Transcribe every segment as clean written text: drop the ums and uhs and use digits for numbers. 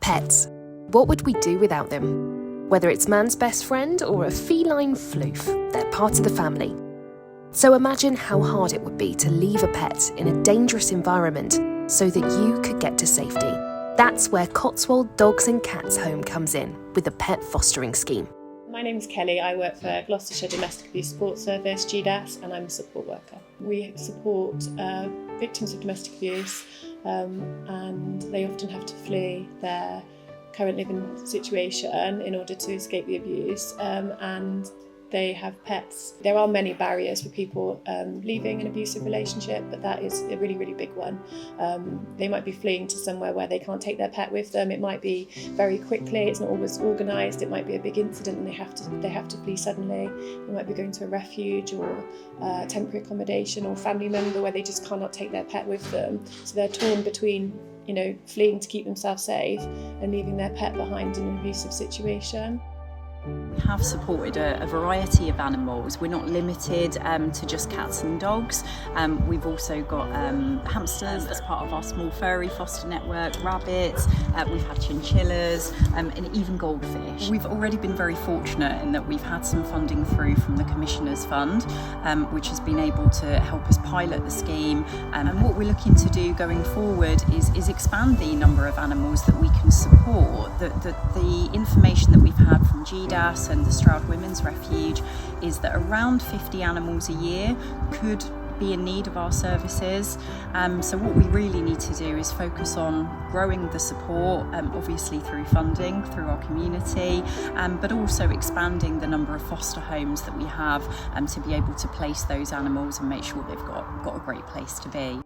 Pets. What would we do without them? Whether it's man's best friend or a feline floof, they're part of the family. So imagine how hard it would be to leave a pet in a dangerous environment so that you could get to safety. That's where Cotswold Dogs and Cats Home comes in with the pet fostering scheme. My name's Kelly. I work for Gloucestershire Domestic Abuse Support Service, GDASS, and I'm a support worker. We support victims of domestic abuse and they often have to flee their current living situation in order to escape the abuse, and they have pets. There are many barriers for people leaving an abusive relationship, but that is a really, really big one. They might be fleeing to somewhere where they can't take their pet with them. It might be very quickly, it's not always organised. It might be a big incident and they have to flee suddenly. They might be going to a refuge or temporary accommodation or family member where they just cannot take their pet with them. So they're torn between, fleeing to keep themselves safe and leaving their pet behind in an abusive situation. We have supported a variety of animals. We're not limited to just cats and dogs. We've also got hamsters as part of our small furry foster network, rabbits, we've had chinchillas and even goldfish. We've already been very fortunate in that we've had some funding through from the Commissioner's Fund, which has been able to help us pilot the scheme. And what we're looking to do going forward is expand the number of animals that we can support. The information that we've had from GDASS and the Stroud Women's Refuge is that around 50 animals a year could be in need of our services. So what we really need to do is focus on growing the support, obviously through funding, through our community, but also expanding the number of foster homes that we have to be able to place those animals and make sure they've got a great place to be.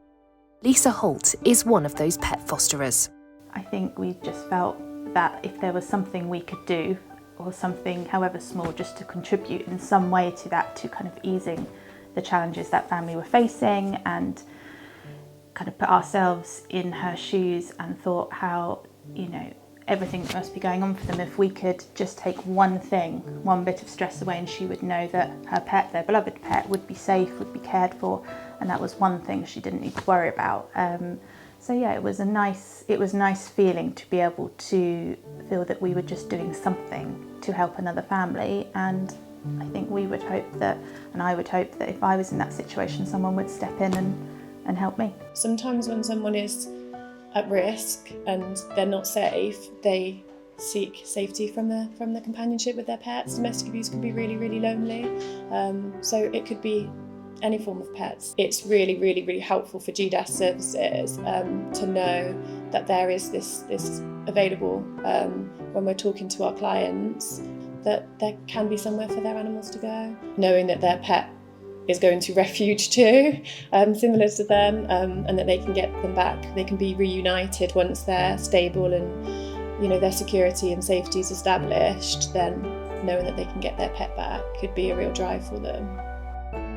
Lisa Holt is one of those pet fosterers. I think we just felt that if there was something we could do, or something however small, just to contribute in some way to that, to kind of easing the challenges that family were facing, and kind of put ourselves in her shoes and thought how, everything that must be going on for them, if we could just take one bit of stress away, and she would know that her pet, their beloved pet, would be safe, would be cared for, and that was one thing she didn't need to worry about. So yeah, it was nice feeling to be able to feel that we were just doing something to help another family, and I think I would hope that if I was in that situation, someone would step in and help me. Sometimes when someone is at risk and they're not safe, they seek safety from the companionship with their pets. Domestic abuse can be really, really lonely, so it could be any form of pets. It's really, really, really helpful for GDASS services to know that there is this available when we're talking to our clients, that there can be somewhere for their animals to go. Knowing that their pet is going to refuge too, similar to them, and that they can get them back. They can be reunited once they're stable and their security and safety is established. Then knowing that they can get their pet back could be a real drive for them.